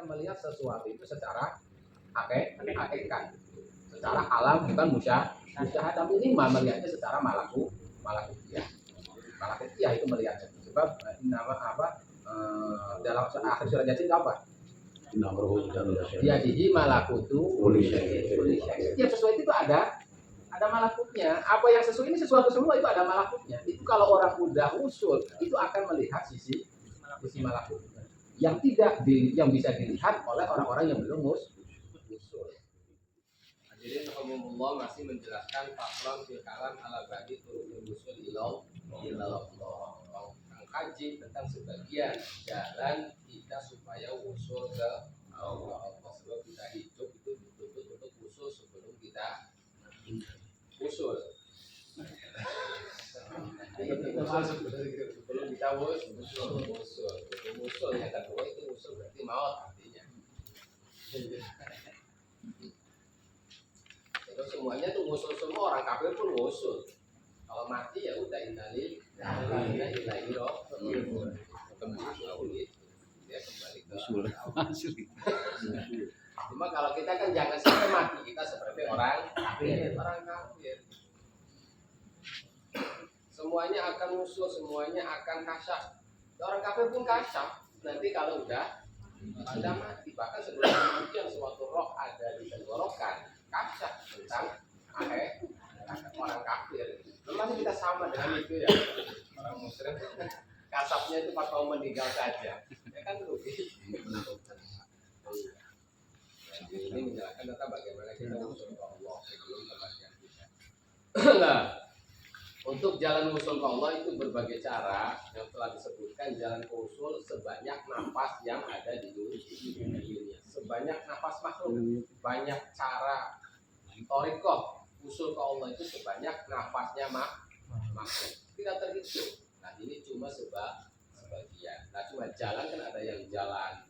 akan melihat sesuatu itu secara hakikat, secara alam, bukan musyahadah. Minimal melihatnya secara malakutiyah. Malakutiyah itu melihatnya. Sebab nama apa dalam akhir surat Yasin apa? Biadihi malakutu kulli syai'in. Setiap sesuatu itu ada malakutnya. Apa yang sesuai ini sesuatu semua itu ada malakutnya. Itu kalau orang udah usul itu akan melihat sisi malakutnya. Yang bisa dilihat oleh orang-orang yang belum usul. Jadi Alhamdulillah masih menjelaskan faslon fil kalam ala badi turunul usul ilallah. Kaji tentang sebagian jalan kita supaya usul ke Allah. Sebab kita hidup itu dituntut untuk usul sebelum kita usul. Sebelum kita usul yang kedua itu usul berarti maut artinya. Terus semuanya tuh usul, semua orang kafir pun usul. Kalau mati ya udah innalillahi wa inna ilaihi raji'un. Dia kembali ke asli. Cuma kalau kita kan jangan sampai mati kita seperti orang kafir. Semuanya akan usul, semuanya akan kasyaf. Orang kafir pun kasyaf. Nanti kalau udah mati, bahkan sebelum kematian suatu roh ada di tenggorokan kasyaf tentang orang kafir. Masih kita sama dengan itu ya, orang musyrik kasapnya itu pas mau meninggal saja, ya kan rugi. Ini menjelaskan tentang bagaimana kita usul ke Allah sebelum kematian kita. Nah, untuk jalan usul ke Allah itu berbagai cara yang telah disebutkan. Jalan ke usul sebanyak nafas yang ada di dunia, sebanyak nafas makhluk, banyak cara. Torikoh usul ke Allah itu sebanyak nafasnya makhluk, tidak terhitung. Nah ini cuma sebagian. Nah cuma jalan kan ada yang jalan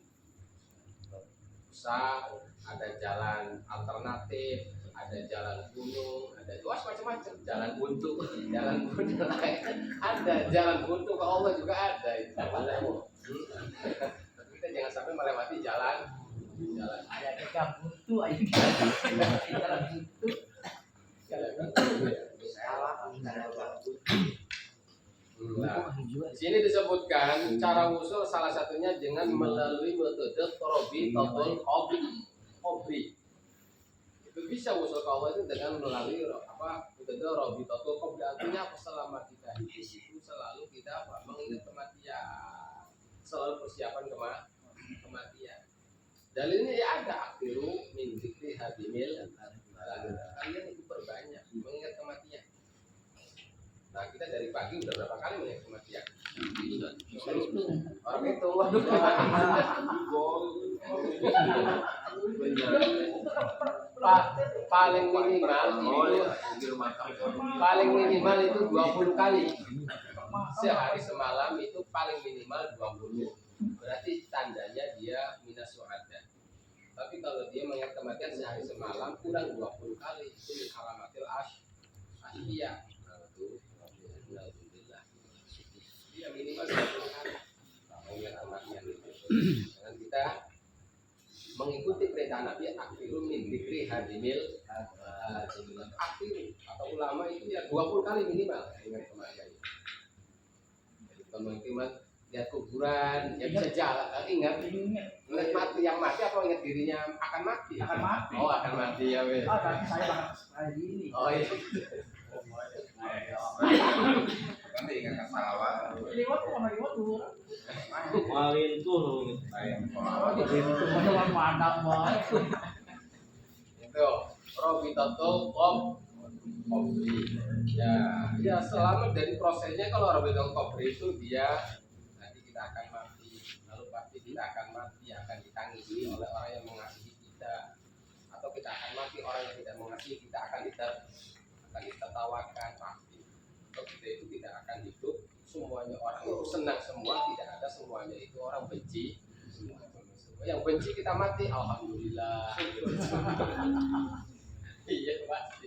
besar, ada jalan alternatif, ada jalan gunung, ada macam-macam. Jalan buntu, ada jalan buntu ke Allah juga ada. Itu tapi kita jangan sampai melewati jalan. Ada jalan buntu, jalan buntu. Nah, di sini disebutkan cara usul salah satunya dengan melalui metode robitatul qabri. Itu bisa usul ke Allah itu dengan melalui metode robitatul qabri. Artinya selama kita hidup itu selalu kita mengingat kematian, selalu persiapan kematian. Dalilnya ya ada akhiru min dzikri hadimil. Kalian itu perbanyak mengingat kematian. Nah kita dari pagi udah berapa kali mengingat kematian? Orang itu paling minimal itu 20 kali sehari semalam, itu paling minimal 20. Berarti tandanya dia minas su'ada. Tapi kalau dia mengingat kematian sehari semalam kurang 20 kali, itu min alamatil asyiya. Dia minimal 20 kali mengingat kematian itu. Dengan kita mengikuti perintah Nabi, akhiru min dzikri hadimil. Akhiru atau ulama itu ya 20 kali minimal mengingat kematian. Jadi bukan mengingat lihat kuburan, ya bisa jalan, ingat mati, yang mati apa ingat dirinya akan mati? Oh akan mati ya weh. Oh tapi saya bakal sekali ini. Oh iya. Nanti ingat salawat. Lewat kok mana lewat dulu. Malin tuh. Itu mana mandang banget. Itu robitatul qabri. Ya selama dari prosesnya, kalau robitatul qabri itu dia kita akan mati, lalu pasti kita akan mati, akan ditangisi oleh orang yang mengasihi kita, atau kita akan mati, orang yang tidak mengasihi kita akan ditertawakan pasti. Kalau kita itu tidak akan hidup semuanya orang itu senang semua, tidak ada semuanya itu orang benci semua. Yang benci kita mati, alhamdulillah. Iya pasti.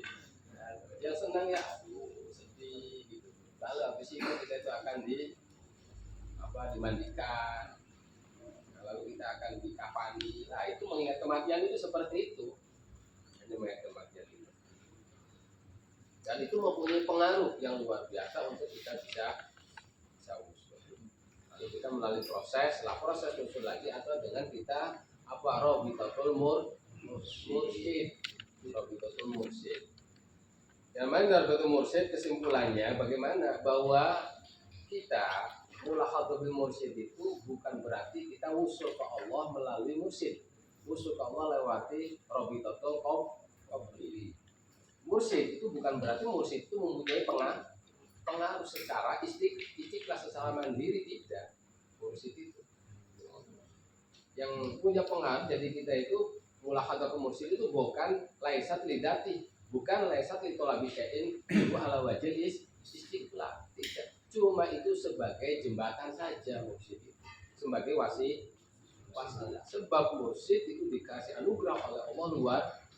Yang senang ya sedih gitu. Lalu habis itu kita itu akan dimandikan. lalu kita akan dikafani. Nah itu mengingat kematian itu seperti itu, hanya mengingat kematian itu. Dan itu mempunyai pengaruh yang luar biasa untuk kita bisa usul. Lalu kita melalui proses, setelah proses usul lagi atau dengan kita apa robitatul mursyid, robitatul mursyid. Yang mana robitatul mursyid kesimpulannya bagaimana bahwa kita mulahadzatul bil mursyid itu bukan berarti kita usul ke Allah melalui mursyid. Usul ke Allah lewati robitatul qabli. Mursyid itu bukan berarti mursyid itu mempunyai pengaruh secara istiqlal secara mandiri, tidak. Mursyid itu yang punya pengaruh, jadi kita itu mulahadzatul mursyid itu bukan laisat lidati, bukan laisat litolabi syai'in wa ala wajhil istiqlal, tidak. Cuma itu sebagai jembatan saja mursyid itu, sebagai wasilah. Sebab mursyid itu dikasih anugerah oleh Allah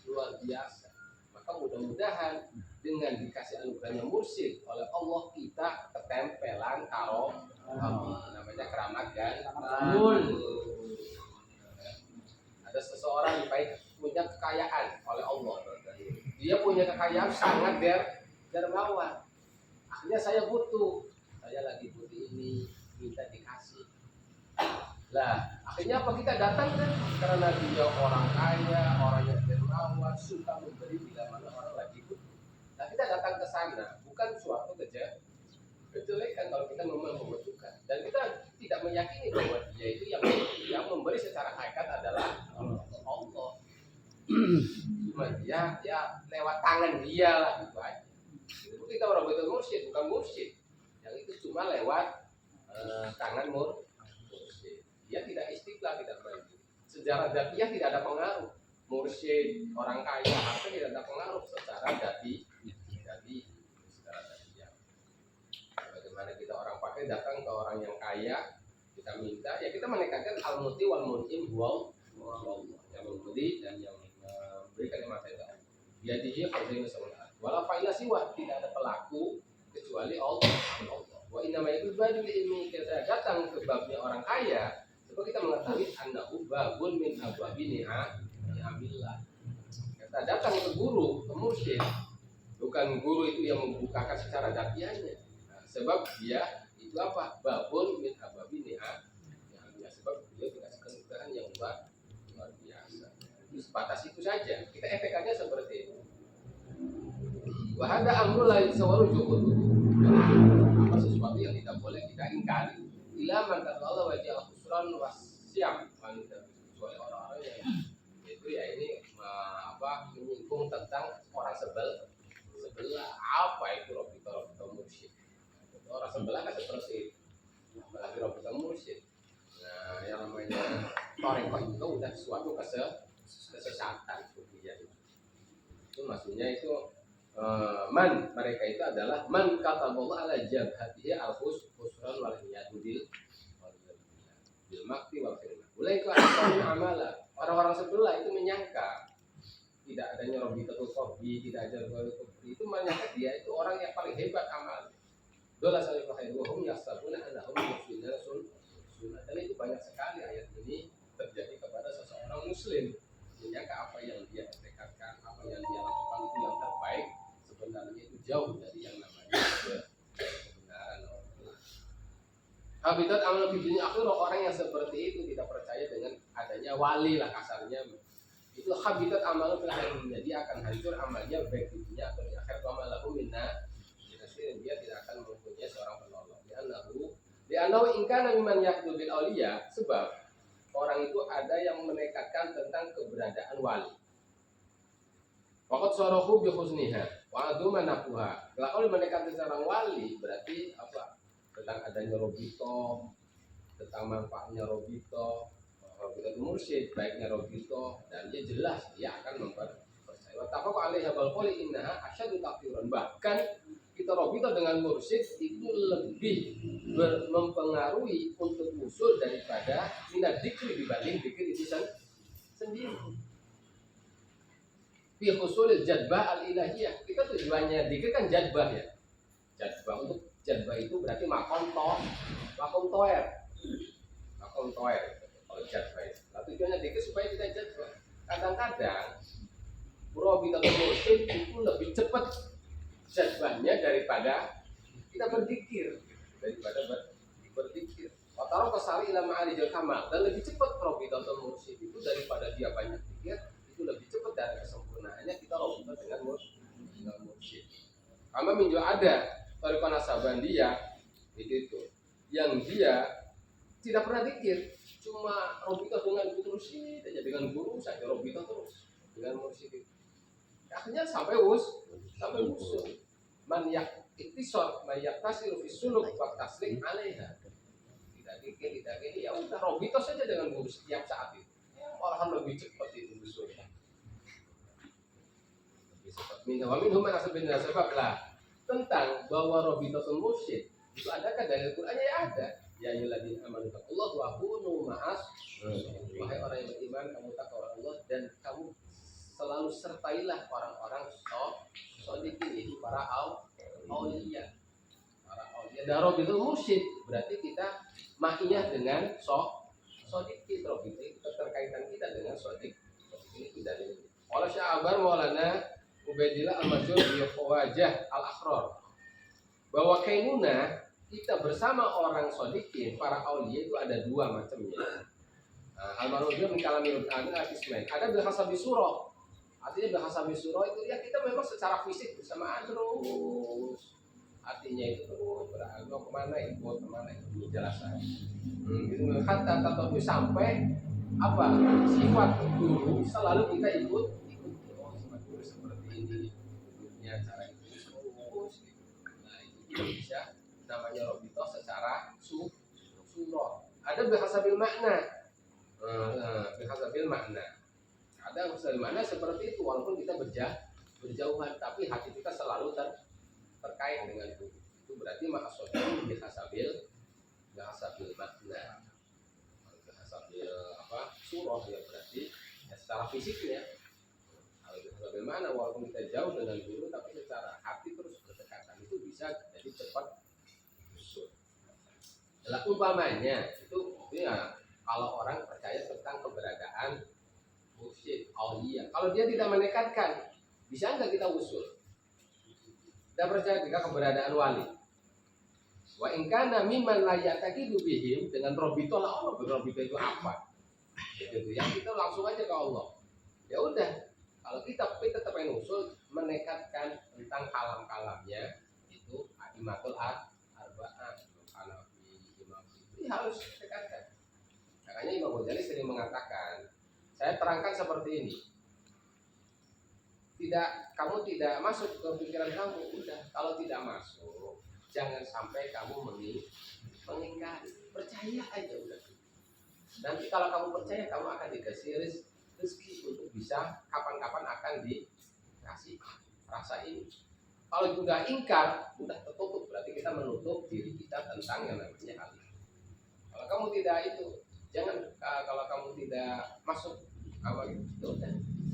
luar biasa. Maka mudah-mudahan dengan dikasih anugerahnya mursyid oleh Allah kita ketempelan karo namanya keramat ganul. Ada seseorang yang punya kekayaan oleh Allah. Dia punya kekayaan sangat dermawan. Akhirnya saya lagi butuh ini, minta dikasih. Lah, akhirnya apa kita datang kan? Karena dia orang kaya, orang yang dermawan, suka memberi bila mana orang lagi butuh. Nah, kita datang ke sana bukan suatu kejelekan kalau kita memang membutuhkan. Dan kita tidak meyakini bahwa dia itu yang memberi secara hakikat adalah Allah. Cuma dia lewat tangan dia lah gitu aja. Itu kita orang betul mursyid, bukan mursyid. Yang itu cuma lewat tangan mursyid. Dia tidak istiqlal, tidak maju. Sejarah datiah tidak ada pengaruh. Mursyid, orang kaya, harta tidak ada pengaruh secara dati secara datiah. Bagaimana kita orang pakai datang ke orang yang kaya, kita minta, ya kita menekankan al-muti wal mun'im huwa Allah, yang memberi dan yang memberikan yang mata itu. Biadihi fadhilun sawat. Wala fa'ila siwa, tidak ada pelaku kecuali Allah. Wa inna ma yubadu li ilmi, kita datang ke babnya orang kaya, sebab kita mengetahui annahu babun min abwabi ni'amillah. Kita datang ke guru, ke mursyid, bukan guru itu yang membukakan secara datiannya. Nah, sebab dia itu apa? Babun min abwabi ni'amillah. Sebab dia dikasih kemudahan yang luar biasa. Itu sebatas itu saja. Kita efeknya seperti itu. Wahada amrul lain sawaru juhud. Apa sesuatu yang tidak boleh kita ingkari. Ila man kata Allah wajah khusran wasyam. Kecuali orang-orang yang itu ya ini menyinggung tentang orang sebelah. Apa itu robita mursyid? Orang sebelah kan seperti itu. Apalagi robita mursyid. Nah, yang namanya torikoh itu udah suatu kesesatan ya. Itu maksudnya itu man mereka itu adalah man kataballahu ala jabhatihi al-khusran wal yadudil bil makti wal firman. Mulai ke amala orang-orang sebelah itu menyangka tidak adanya robitatul qabli, tidak ada robitatul qabli, itu menyangka dia itu orang yang paling hebat amal. Dola salih khairuhum yasabuna annahum yuhsinuna sunnah. Dan itu banyak sekali ayat ini terjadi kepada seseorang muslim, menyangka apa yang dia tekadkan, apa yang dia lakukan itu yang terbaik, sebenarnya itu jauh dari yang namanya kebenaran. Habitat amal di dunia akhirah, orang yang seperti itu tidak percaya dengan adanya wali lah kasarnya. Itu habitat amal fil dunia, dia akan hancur amalnya baik di dunia atau di akhirat. Wa malahu minna, dia tidak akan mempunyai seorang penolong. Li'annahu in kana mimman yaqdu bil auliya, sebab orang itu ada yang menekatkan tentang keberadaan wali. Waqad sarahu bi husniha wa adu manafuha. Kalau mendekati seorang wali berarti apa? Tentang adanya robito, tentang manfaatnya robito mursyid, baiknya robito, dan dia jelas dia akan mempercayai. Wa tafaqu alaiha bal qali innaha asyadu takfiran. Bahkan kita robito dengan mursyid itu lebih mempengaruhi untuk usul daripada minat dzikri dibanding dzikir itu sendiri. Fi husulil jadbah al-ilahiyah. Kita tujuannya dzikir kan jadbah ya. Jadbah, untuk jadbah itu berarti makom toer. Kalau jadwal. Nah, tujuannya dikit supaya kita jadwal. Kadang-kadang Robitatul Mursyid itu lebih cepat jadwalnya daripada kita berzikir, berzikir. Otaro kesali ilmu alijal kamal, dan lebih cepat Robitatul Mursyid itu daripada dia banyak pikir, itu lebih cepat dari kesempurnaannya kita Robita dengan Mursyid. Karena minjo ada Tariqah Nasabandiyah itu yang dia tidak pernah zikir, cuma Robita dengan Mursyid aja, dengan guru saja Robita terus dengan Mursyid. Akhirnya sampai usul. Man yak iktisor, man yak tasir fi suluk wa taslik alaiha. Tidak zikir, tidak gini, ya udah Robita saja dengan guru setiap saat itu. Orang lebih cepat itu usulnya. Lebih cepat. Minhum man asabin nasabab lah. Tentang bahwa Robitatul Mursyid itu adakah dari Al-Qur'an? Ya ada. Ya ayyuhalladzina amanu taqullaha wa kunu ma'as. Wahai orang yang beriman, kamu takwa Allah dan kamu selalu sertailah orang-orang shodiqin, itu para auliya. Para auliya. Dan Robitatul Mursyid berarti kita makiyah dengan shodiqin. Robita itu keterkaitan kita dengan shodiq. Ini tidak ada. Oleh Sya'abar Maulana Ubaidillah al-Majur bi Khawajah al-Akhrar, bahwa kainuna kita bersama orang shodiqin, para auliya itu ada dua macamnya. Al-Marudiyah min kalamil al-Ismail. Ada bahasa bisurah. Artinya bahasa bisurah itu ya kita memang secara fisik bersamaan terus. Artinya itu terus beragam kemana ikut kemana itu penjelasan. Itu kata sampai apa sifat guru selalu kita ikut. Cara itu terus gitu. Nah itu bisa namanya Robito secara surah. Ada bahasa bil makna, bahasa bil makna. Ada bahasa bil makna seperti itu walaupun kita berjauhan, tapi hati kita selalu terkait dengan itu. Itu berarti maksudnya bahasa bil makna. Bahasa bil surah ya berarti ya secara fisiknya. Bagaimana walaupun kita jauh dengan guru tapi secara hati terus berdekatan itu bisa jadi cepat usul. Dalam umpamanya itu ya kalau orang percaya tentang keberadaan mursyid auliya, kalau dia tidak menekatkan bisa nggak kita usul? Tidak percaya jika keberadaan wali. Wa in kana mimman la yataqidu bihim, dengan robito lah Allah, robito itu apa? Gitu. Yang kita langsung aja ke Allah. Ya udah. Kalau kita tetap pengen usul menekatkan tentang kalam-kalamnya itu Aimatul Arba'ah, Hanafi, Imam ini harus dekatkan. Makanya Imam Ghazali sering mengatakan, saya terangkan seperti ini. Kamu tidak masuk ke pikiran kamu, udah. Kalau tidak masuk, jangan sampai kamu mengingkari. Percaya aja udah. Nanti kalau kamu percaya, kamu akan dikasih rezeki untuk bisa kapan-kapan akan dikasih rasa ini. Kalau sudah ingkar, sudah tertutup, berarti kita menutup diri kita tentang yang namanya hal itu. Kalau kamu tidak itu, jangan kalau kamu tidak masuk awal itu, udah.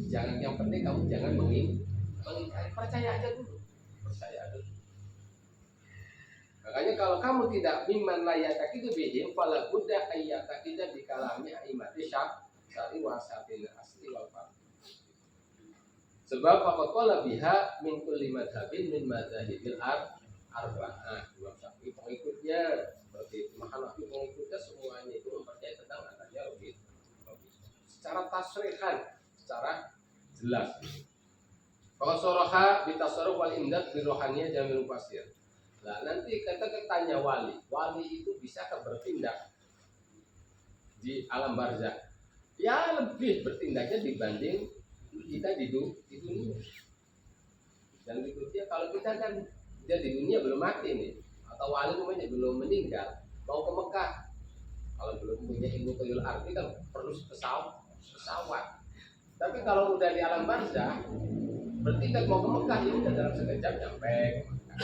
Jangan, yang penting kamu jangan mengingkari, percaya aja dulu. Makanya kalau kamu tidak mimman layatakidu bihim, fala budda ayyatakida bi kalami aimati syari wasabil asli wal fard. Sebab faqad qala biha min kulli madhabin min madzahibil arba'ah. Imam Syafi'i pengikutnya seperti Hanafi pengikutnya semuanya itu mempercayai tentang adanya robit. Secara tasrihan, secara jelas. Faqad saraha bi tasarruf wal imdad bi rohaniyah jamil fasir. Nah, nanti kita tanya wali itu bisa bertindak di alam barzakh. Ya lebih bertindaknya dibanding kita di dunia. Dan berikutnya kalau kita kan dia di dunia belum mati nih, atau wali umumnya belum meninggal, mau ke Mekah, kalau belum punya ilmu tuyul arti kan perlu pesawat. Tapi kalau udah di alam barzakh, bertindak mau ke Mekah ya udah dalam sekejap nyampe ke Mekah.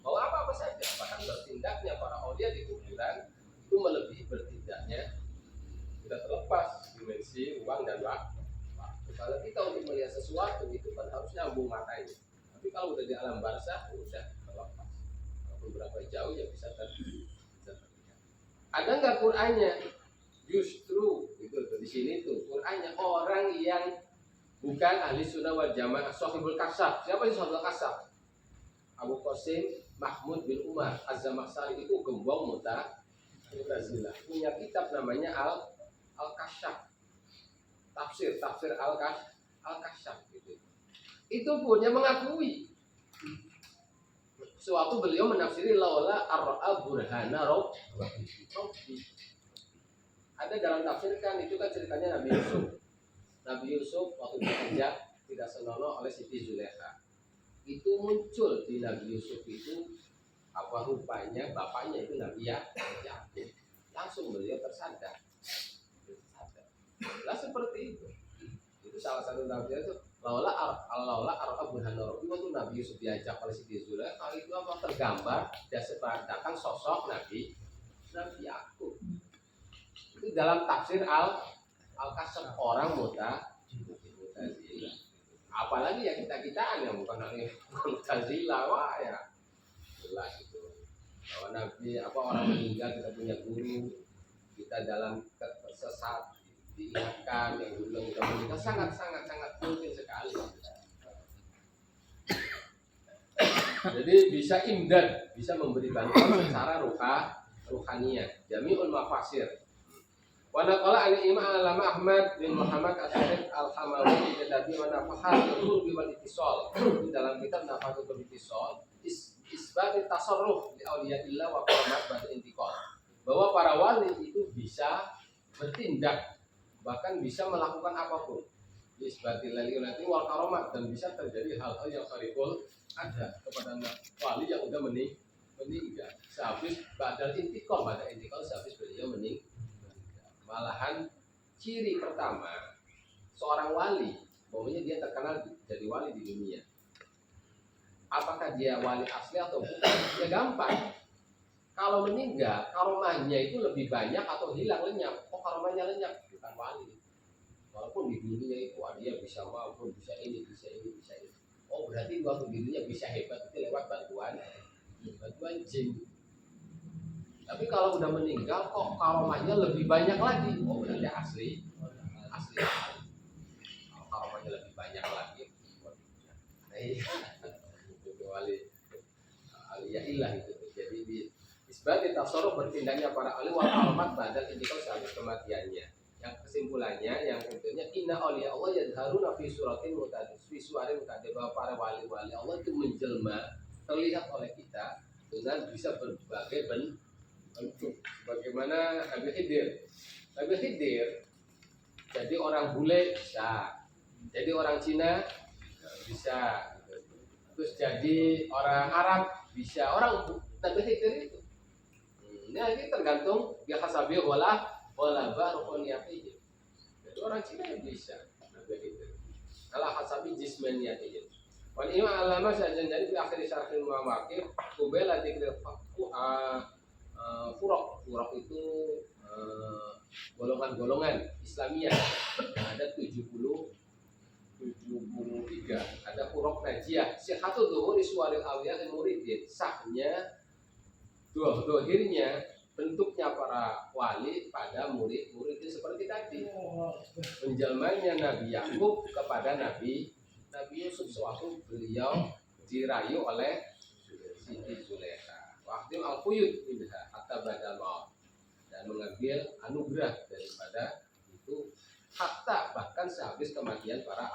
Mau apa saja, bahkan bertindaknya para aulia di kuburan itu melebihi bertindaknya. Sudah terlepas dimensi uang dan waktu. Kalau kita untuk melihat sesuatu itu kan harus nyambung matanya. Tapi kalau udah di alam barzakh udah terlepas. Walaupun berapa jauh ya bisa terlihat. Ada nggak Qur'annya? Justru itu tuh, di sini tuh Qur'annya orang yang bukan ahli sunnah wal jamaah sahibul kasab. Siapa sih sahibul kasab? Abu Qasim Mahmud bin Umar Az-Zamakhsyari itu gembong Mu'tazilah. Punya kitab namanya Al-Kasyaf. Tafsir Al-Kasyaf gitu. Itu pun yang mengakui sewaktu beliau menafsiri laula ar-ra'a burhana rabbi. Ada dalam tafsir kan itu kan ceritanya Nabi Yusuf. Nabi Yusuf waktu diajak tidak senonoh oleh Siti Zulaikha. Itu muncul di Nabi Yusuf itu apa rupanya bapaknya itu Nabi Yakub. Langsung beliau tersadar. Lah seperti itu. Itu salah satu tafsir itu laula ar-ra'a burhana rabbi waktu Nabi Yusuf diajak oleh Siti Zulaikha itu apa tergambar dan sepadan sosok Nabi Yakub. Itu dalam tafsir Al-Kasyaf orang Mu'tazilah. Apalagi ya kita-kitaan yang bukan Mu'tazilah, wah ya jelas itu. Bahwa Nabi orang meninggal kita punya guru, kita dalam tersesat diingatkan yang dulu udah meninggal sangat mungkin sekali. Jadi bisa imdad, bisa memberi bantuan secara ruhaniyah. Jami'ul mafasir. Wa naqala an Imam Alama Ahmad bin Muhammad Asy-Syaikh Al-Hamawi tetapi manafahal qurbi wal ittisal. Di dalam kitab Nafatul Ittisal isbat tasarruf li auliyaillah wa qaramat ba'da intiqal. Bahwa para wali itu bisa bertindak bahkan bisa melakukan apapun. Isbatil lilati wal karamat dan bisa terjadi hal-hal yang khariful ada kepada wali yang udah meninggal. Sehabis ba'da intiqal sehabis beliau meninggal. Malahan ciri pertama seorang wali, pokoknya dia terkenal jadi wali di dunia. Apakah dia wali asli atau bukan? Ya gampang. Kalau meninggal, karomahnya itu lebih banyak atau hilang lenyap. Oh karomahnya lenyap, bukan wali. Walaupun di dunia itu dia bisa mampu, bisa ini. Oh berarti waktu di dunia bisa hebat itu lewat bantuan jin. Tapi kalau udah meninggal kok karomahnya lebih banyak lagi. Oh berarti asli. Kalau karomahnya lebih banyak lagi. Itu wali ilah itu. Jadi di isbat tasarruf bertindaknya para ahli wal karamat badal indikal sehabis kematiannya. Yang kesimpulannya yang tentunya inna auliya Allah yadharuna fi suratin mutadid bahwa para wali-wali Allah itu menjelma terlihat oleh kita dengan bisa berbagai bentuk. Bagaimana Nabi Khidir jadi orang bule bisa, jadi orang Cina bisa, terus jadi orang Arab bisa, orang Nabi Khidir itu. Nah ini tergantung dia hasabi wala baruqoniyatihi. Jadi orang Cina yang bisa Nabi Khidir. Ala hasabi jismaniyatihi. Wan ini alama saja jadi di akhir syarhil mawaqif kubela dikir furaq itu golongan-golongan Islamiyah. Ada 73, ada furaq najiyah. Sihhatu dhuhuri suwaril awliya dan muridin. Sahnya dohirnya bentuknya para wali pada murid-murid itu seperti tadi. Penjelmanya Nabi Yakub kepada Nabi Yusuf sewaktu beliau dirayu oleh Siti Zulaikha. Waqtim al-quyud minha hatta badal maut dan mengambil anugerah daripada itu hatta bahkan sehabis kematian para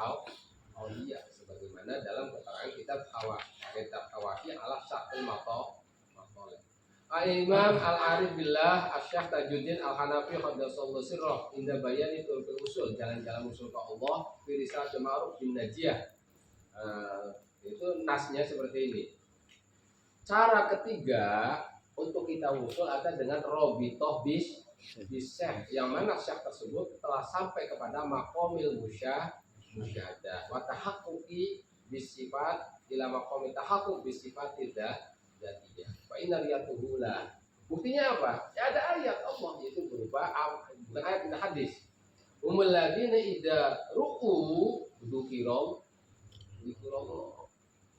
auliya sebagaimana dalam keterangan kitab Hawafi ala Syaqil Maqal. Imam Al-Arif Billah Asy-Syaikh Tajuddin Al-Hanafi qaddasallahu sirrah inda bayani turqul usul jalan-jalan usul ke Allah fi risalah Ma'ruf bin Najiyah. Itu nasnya seperti ini. Cara ketiga untuk kita usul ada dengan robitoh syekh yang mana syekh tersebut telah sampai kepada maqamil musyahadah wa tahaqquqi bisifat ila maqamil tahaqquq bisifat dzatiyah wa inna riyatuhu la. Buktinya apa? Ya ada ayat Allah yaitu berupa bukan ayat dan hadis. Umul ladina idza ru'u dzukirau.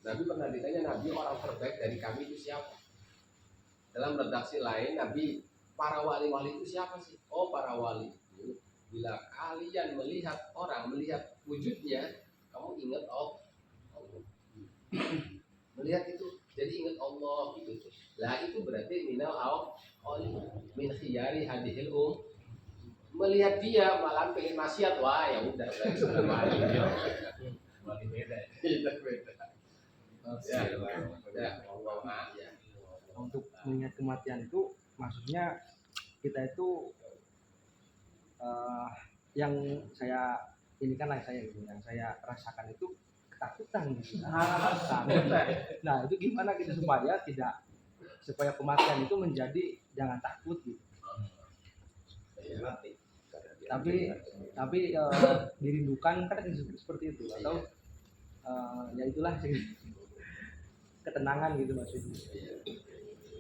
Nabi pernah ditanya, Nabi orang terbaik dari kami itu siapa? Dalam redaksi lain, Nabi para wali-wali itu siapa sih? Oh, para wali itu bila kalian melihat orang, melihat wujudnya, kamu ingat Allah. Melihat itu, jadi ingat Allah gitu. Lah itu berarti minal min khiyari hadhil melihat dia malah pengen maksiat, wah ya udah berarti sudah wali. Wali beda ya. Beda. Ya, Allah ya. Untuk melihat kematian itu maksudnya kita itu yang saya ini kan saya gitu, yang saya rasakan itu ketakutan gitu. Nah itu gimana kita supaya kematian itu menjadi jangan takut gitu. Tapi dirindukan kan seperti itu atau ya itulah ketenangan gitu maksudnya.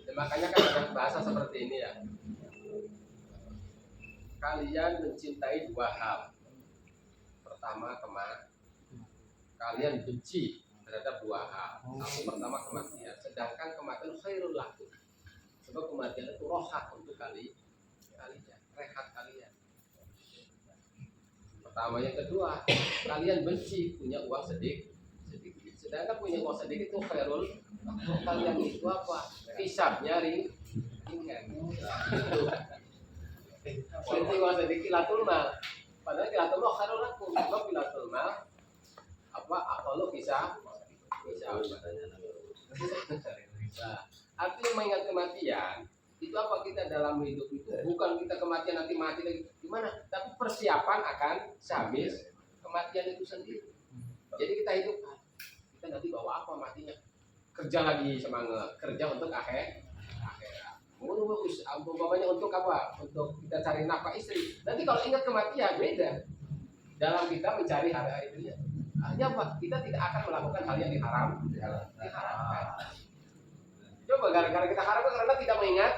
Ya, makanya kan ada bahasa seperti ini ya. Kalian mencintai dua hal. Pertama kalian benci terhadap dua hal. Pertama kematian, sedangkan kematian khairul lakum. Sebab kematian itu rohat untuk kalian, rehat kalian. Pertama, yang kedua, kalian benci punya uang sedikit. Sedangkan punya uang sedikit itu khairul. Kalian itu apa? Hisabnya ringan. Benci uang sedikit latul mal. Padahal latul mal khairul lakum. Sebab latul mal apa? Kalau bisa. Nah, artinya mengingat kematian itu apa, kita dalam hidup itu bukan kita kematian nanti mati lagi gimana, tapi persiapan akan sehabis kematian itu sendiri. Jadi kita hidupkan, kita nanti bawa apa matinya, kerja lagi semangat kerja untuk akhirat. Umpamanya untuk apa? Untuk kita cari nafkah istri. Nanti kalau ingat kematian beda dalam kita mencari hari itu ya. Hanya apa? Kita tidak akan melakukan hal yang diharamkan. Coba gara-gara kita haram karena tidak mengingat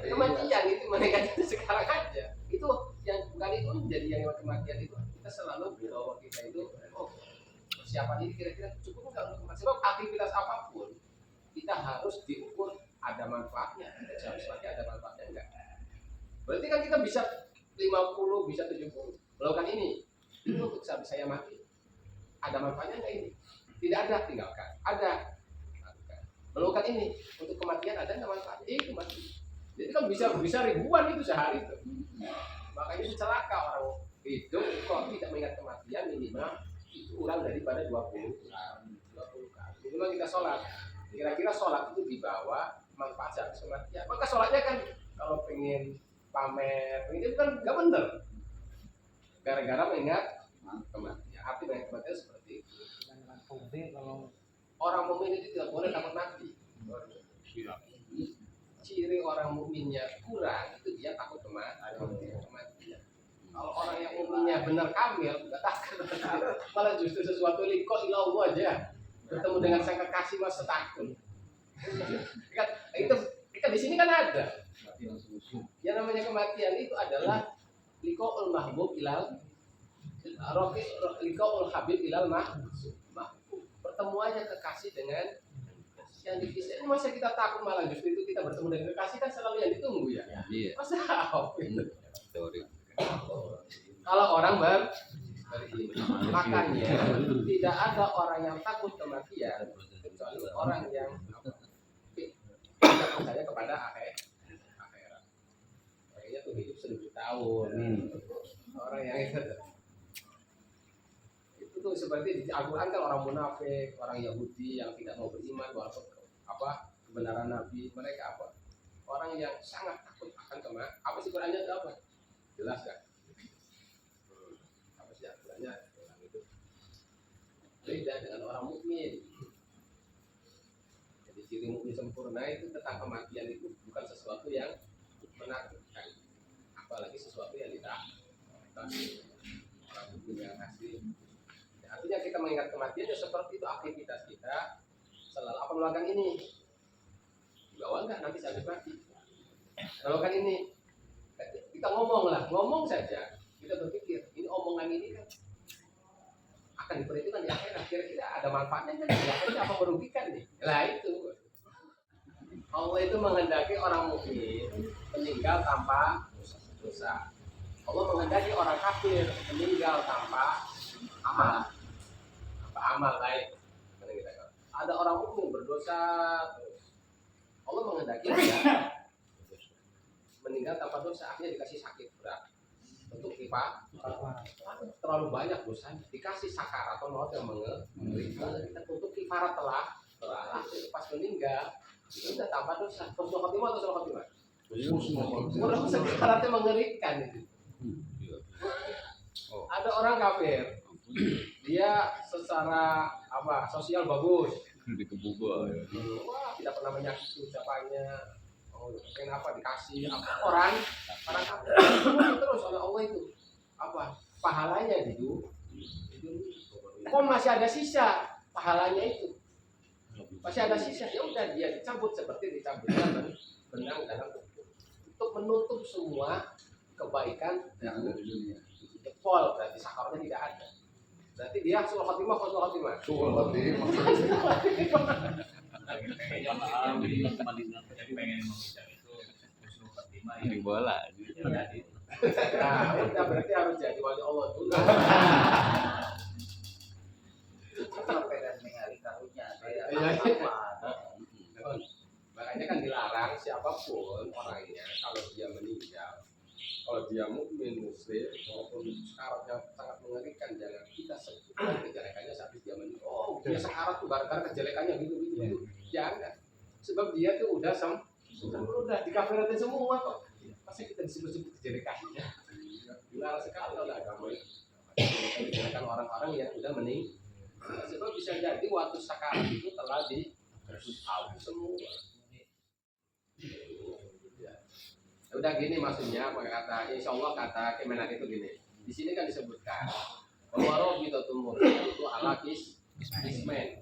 kematian itu mengingat itu sekarang aja. Itu yang bukan itu menjadi yang kematian itu. Kita selalu bahwa kita itu persiapan ini kira-kira cukup enggak untuk kematian. Sebab aktivitas apapun kita harus diukur ada manfaatnya. Kita harus lagi ada manfaatnya enggak. Berarti kan kita bisa 50, bisa 70 melakukan ini. Itu untuk saya mati. Ada manfaatnya enggak ini? Tidak ada, tinggalkan. Ada, lakukan. Melakukan ini untuk kematian ada enggak manfaatnya? Itu mati. Jadi kan bisa ribuan itu sehari itu. Makanya itu celaka orang hidup kok tidak mengingat kematian minimal itu kurang daripada 20 kali. Minimal kita sholat. Kira-kira sholat itu dibawa manfaat kematian. Maka sholatnya kan kalau pengen pamer, pengen itu kan nggak bener. Gara-gara mengingat kematian. Arti mengingat kematian seperti itu. Kalau orang mukmin itu tidak boleh takut mati. Ciri orang mukminnya kurang itu dia takut kematian. Kalau orang yang mukminnya benar kamil nggak takut, malah justru sesuatu liko ilallah aja bertemu dengan sang kekasih masa takut. Kita di sini kan ada. Yang namanya kematian itu adalah liko mahbub ilal liko habib ilal mahbub. Pertemuannya kekasih dengan yang dipisah. Ini masa kita takut, malah justru itu kita bertemu dengan kekasih kan selalu yang ditunggu ya. Masa apa itu? Kalau orang beriman, makanya tidak ada orang yang takut kematian kecuali orang yang tidak percaya kepada akhirat. Kayaknya tuh hidup 1000 tahun. Orang yang itu tuh seperti di Al-Quran kan orang munafik, orang Yahudi yang tidak mau beriman walaupun kebenaran Nabi, mereka apa? Orang yang sangat takut akan kematian. Apa sih Qurannya itu apa? Jelas kan? Apa sih Qurannya? Itu beda dengan orang mukmin. Jadi ciri mukmin sempurna itu tentang kematian itu bukan sesuatu yang menakutkan, apalagi sesuatu yang ditakutkan. Orang mukmin yang asli. Artinya kita mengingat kematian ya seperti itu, aktivitas kita selalu apa melakukan ini. Dibawa enggak nanti sampai mati. Melakukan ini. Kita ngomong saja. Kita berpikir, ini omongan ini kan akan diperhitungkan di akhirat. Kira-kira ada manfaatnya kan? Di akhirat apa merugikan nih? Lah itu. Allah itu menghendaki orang mukmin meninggal tanpa dosa. Allah menghendaki orang kafir meninggal tanpa amal. Tanpa amal baik. Ada orang umum berdosa terus. Allah menghendaki dia meninggal tanpa dosa, akhirnya dikasih sakit berat. Untuk kita terlalu banyak dosa, dikasih sakarat atau maut yang mengerikan. Untuk kifarat telah pas meninggal sudah tanpa dosa. Husnul khotimah atau sulul khotimah? Orang sakaratnya mengerikan itu. Ada orang kafir, dia secara sosial bagus, wah tidak pernah menyakiti ucapannya, kenapa dikasih orang kafir terus oleh Allah itu pahalanya itu kok masih ada sisa pahalanya itu, masih ada sisa, ya udah dia dicabut seperti dicabutnya benang dalam kubur untuk menutup semua kebaikan yang jempol, berarti sakarnya tidak ada. Berarti dia sulul khotimah atau sulul khotimah? Sulul khotimah. Jadi pengen mengucap itu husnul khotimah ini bola. Nah, udah berarti harus jadi wali Allah dulu. Sampai dan mengali karunya. Makanya kan dilarang siapapun orangnya kalau dia meninggal, kalau dia mukmin muslim maupun sekaratnya sangat mengerikan, jangan kita sebutkan kejelekannya saat dia meninggal. Oh, dia sekarat tuh gara-gara kejelekannya gitu. Jangan. Sebab dia tuh udah dikafiratin semua kok. Masa kita disebut-sebut kejelekannya? Dilarang sekali oleh agama itu. Kejelekan orang-orang yang udah meninggal. Sebab bisa jadi waktu sakarat itu telah tahu semua. Udah gini maksudnya, kata insya Allah kata Kemenak itu gini. Di sini kan disebutkan bahwa roh gitu tumbuh itu ala ismen.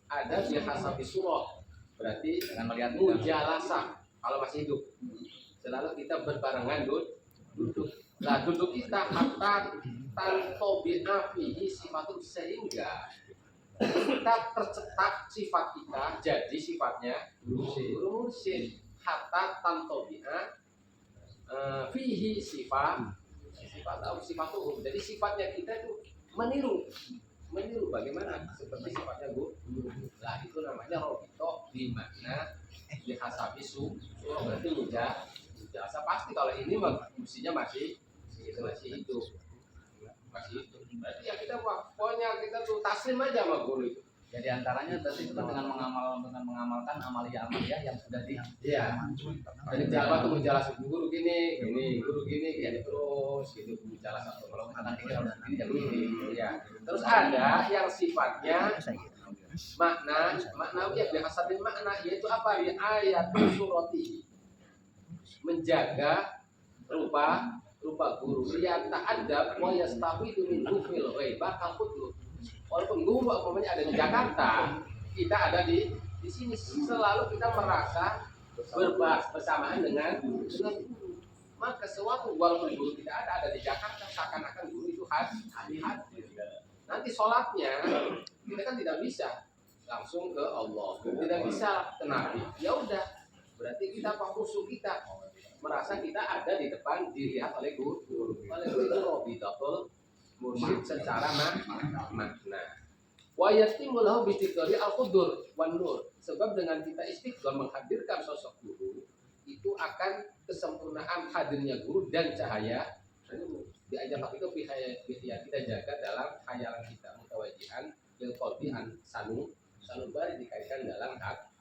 Ada di hasabi surah, berarti dengan melihat mujalasah kalau masih hidup. Selalu kita berbarengan duduk. Nah duduk kita hatta tantobi'na fihi sifatun, sehingga kita tercetak sifat kita jadi sifatnya guru mursyid. Hatta tantobi'na fihi sifat umum. Jadi sifatnya kita itu meniru bagaimana seperti sifatnya guru. Lah itu namanya robito di makna dihasabi surah, berarti mujasa pasti kalau ini mestinya masih hidup. Berarti ya kita pokoknya kita tuh taslim aja sama guru itu. Jadi antaranya berarti kita dengan mengamalkan amalia yang sudah Iya. Jadi jalan tuh menjelaskan guru gini, terus gitu menjelaskan satu kalau anak tiga udah gini. Ya. Terus ada yang sifatnya maknawiyah, bihasabil makna, yaitu apa? Di ayat surati, menjaga rupa guru yang ta'adab wa yastafidu min fil ghaibah al-qudus. Walaupun guru umpamanya ada di Jakarta, kita ada di sini, selalu kita merasa bersamaan dengan guru. Maka sesuatu walaupun guru tidak ada di Jakarta, seakan-akan guru itu hadir. Nanti sholatnya kita kan tidak bisa langsung ke Allah, tidak bisa ke Nabi. Ya udah, berarti kita fokus kita merasa kita ada di depan, dilihat oleh guru. Oleh guru itu robitatul mursyid secara makna. Wa yatimul lahu bi istiqlali al-qudur wan nur. Sebab dengan kita istiqlal menghadirkan sosok guru, itu akan kesempurnaan hadirnya guru dan cahaya. Diajar itu pihak kita jaga dalam khayalan kita, mutawajihan lil qalbi an sanubari dikaitkan dalam hati.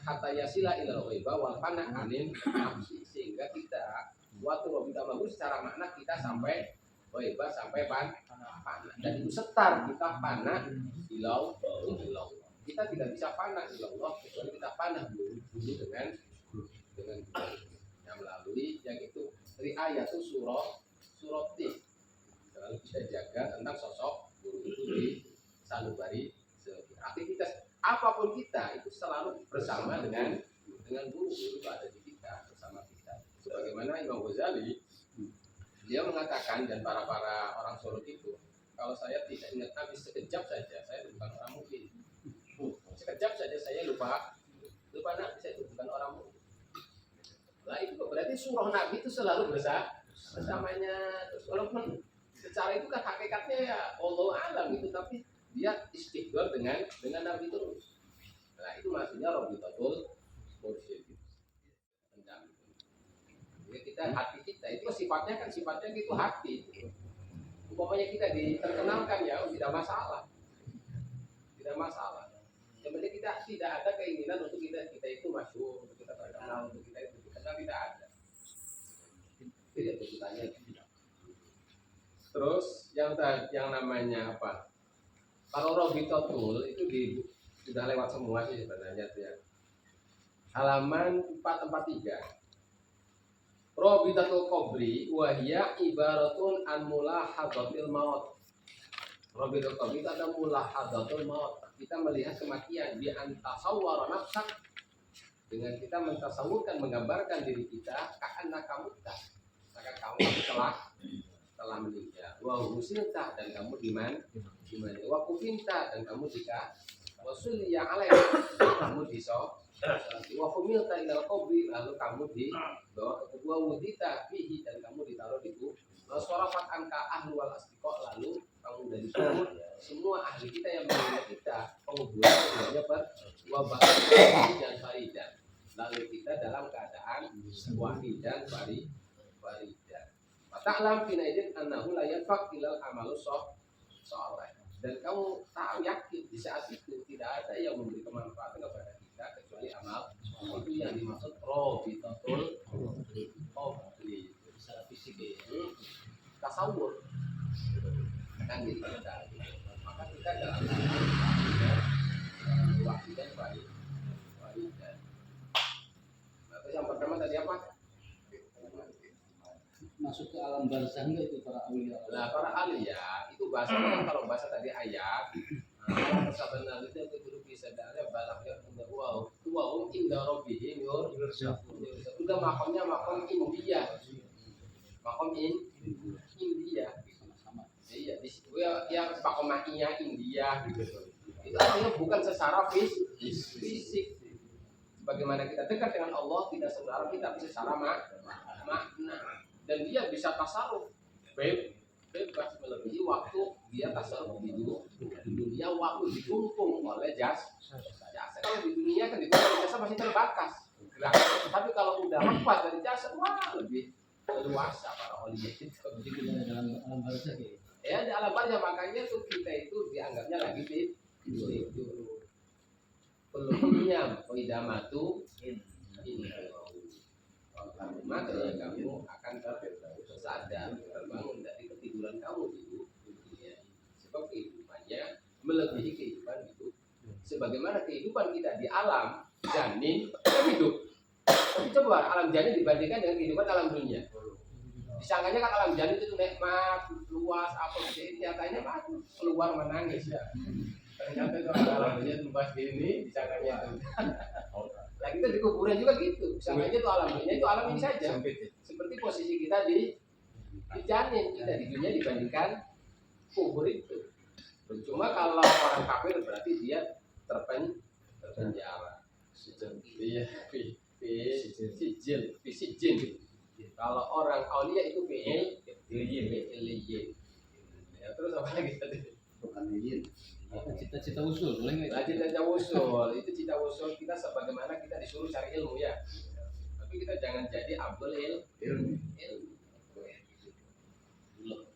Hatta yasila ila ghaiba wal fana anin nafsi, sehingga kita waktu robita bagus secara makna kita sampai ghaiba, sampai panah, dan itu setar kita panah ilau. Kita tidak bisa panah ilallah kecuali kita panah dulu dengan yang melalui yang itu riayatu surati. Selalu kita jaga tentang sosok guru itu di sanubari aktivitas apapun kita itu selalu bersama dengan guru itu ada di kita, bersama kita. Sebagaimana Imam Ghazali dia mengatakan, dan para orang Solo itu, kalau saya tidak ingat Nabi sekejap saja, saya bukan orang mukmin. Sekejap saja saya lupa Nabi, saya itu bukan orang mukmin. Lah itu berarti surah Nabi itu selalu bersamanya. Terus walaupun secara itu kan hakikatnya ya Allah alam itu, tapi dia istighfar dengan Nabi terus. Nah itu maksudnya Rabitatul Mursyid. Jadi kita hati kita itu sifatnya gitu hati. Umpamanya kita diterkenalkan ya tidak masalah. Tidak masalah. Yang penting kita tidak ada keinginan untuk kita itu masyhur, untuk kita terkenal, untuk kita itu dikenal, tidak ada. Tidak tuntutannya. Terus yang namanya apa? Kalau Rabitatul itu sudah lewat semua sih sebenarnya ya. Halaman 443. Rabitatul qabri wa hiya ibaratun an mulahadatil maut. Rabitatul qabri itu ada mulahadatul maut. Kita melihat kematian, bi an tasawwara nafsak, dengan kita mentasawurkan, menggambarkan diri kita ka'anna kamuta. Maka kamu telah meninggal. Wa husilta, dan kamu di mana? Wa kufinta, dan kamu wa sulliya alaih, kamu wa humilta ilal qabri, lalu kamu dibawa ke kubur, wudita fihi, dan kamu ditaruh di kubur. Wa sorafat anka ahlu wal asdiqa, lalu kamu dari semua ahli kita yang mengenal kita, penguburan semuanya wabah dan faridan. Lalu kita dalam keadaan wahid dan faridan. Ta'lam fina idin annahu la yanfaq ilal amalu sholih. Dan kamu tahu yakin di saat itu tidak ada yang memberi kemanfaatan kepada kita kecuali amal. Itu yang dimaksud Rabitatul qabri. Secara fisik ya. Tasawur kan gitu kita. Maka kita dalam wahid dan faridan. Nah, terus yang pertama tadi apa? Masuk ke alam barzah enggak itu para aulia? Nah, para aulia itu bahasanya kalau bahasa tadi ayat, sahabat itu dulu bisa ada balak yang udah indah robbihim udah makomnya makom India, makom India, Sama-sama. iya di situ yang makomnya India gitu. Itu artinya bukan secara fisik. Bagaimana kita dekat dengan Allah tidak secara kita, bisa secara makna. Dan dia bisa tasarruf bebas melebihi waktu dia tasarruf di dunia, waktu didukung oleh jasa. Kalau di dunia kan didukung oleh jasa masih terbatas. Nah, tapi kalau udah lepas dari jasa, wah lebih leluasa para aulia itu. Jadi kita dalam alam barzah ya. Ya di alam barzah, makanya tuh kita itu dianggapnya lagi tidur. Pelurunya idamatu ini. Maka kamu akan tersadar, terbangun dari ketiduran kamu di dunia. Sebab kehidupannya melebihi kehidupan itu. Sebagaimana kehidupan kita di alam janin kita hidup. Tapi coba alam janin dibandingkan dengan kehidupan alam dunia. Disangkanya kan alam janin itu nikmat, luas, apa gitu. Nyatanya bagus, keluar menangis ya. Ternyata kalau alam dunia luas ini disangkanya itu. Nah kita di kuburan juga gitu, misalnya itu alam dunia itu alam ini saja, seperti posisi kita di janin, kita di dunia dibandingkan kubur itu. Cuma kalau orang kafir berarti dia terpenjara. Iya, sijil. Kalau orang aulia itu fi'il, ya terus apa lagi tadi? Bukan izin. Cita-cita usul boleh nggak? Nah, cita-cita usul itu cita usul kita sebagaimana kita disuruh cari ilmu ya. Tapi kita jangan jadi abdul ilmu.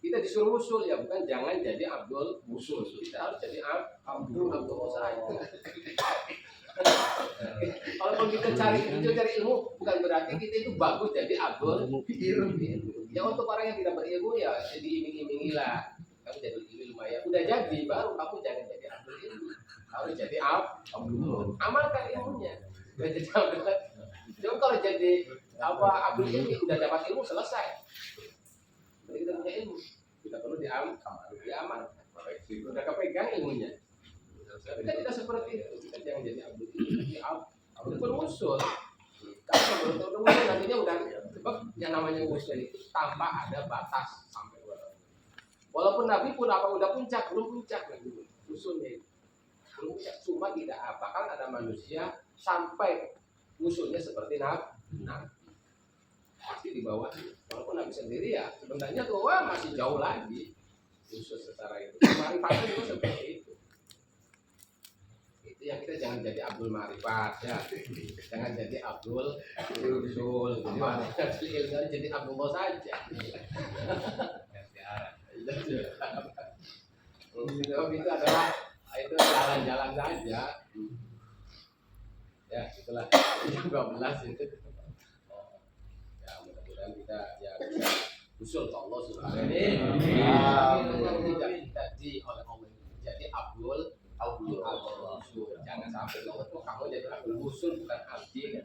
Kita disuruh usul ya, bukan jangan jadi abdul usul. Kita harus jadi abdul usaha. Kalaupun kita cari ilmu, bukan berarti kita itu bagus jadi abdul ilmu. Ya untuk orang yang tidak berilmu ya jadi iming-imingi lah. Kamu jadi ilmu lumayan, udah jadi baru kamu jangan jadi abdul ilmu, harus jadi abdul. Amalkan ilmunya, udah jadi abdul. Cuma kalau jadi abdul ilmu udah dapat ilmu selesai. Jadi kita punya ilmu, kita perlu diamalkan. Udah kepegang ilmunya. Tapi kan tidak seperti itu, kita jangan jadi abdul ilmu, jadi abdul berusul. Kalau berusul nantinya udah, sebab yang namanya usul itu tanpa ada batas sampai walaupun Nabi pun udah puncak, belum puncak lagi usulnya itu. Belum puncak, cuma tidak apa kan ada manusia sampai usulnya seperti Nabi. pasti di bawah. Walaupun Nabi sendiri ya sebenarnya tua masih jauh lagi khusus secara itu. Marifatnya juga seperti itu. Itu yang kita jangan jadi Abdul Marifat ya, jangan jadi Abdul Usul. Jadi ilmunya jadi Abdullah saja. Itu adalah itu jalan-jalan saja. Ya itulah 12 itu. Ya mudah-mudahan kita ya bisa usul ke Allah Subhanahu wa taala. Tidak jadi oleh Allah jadi Abdul usul. Jangan sampai kamu jadi Abdul usul bukan abdi.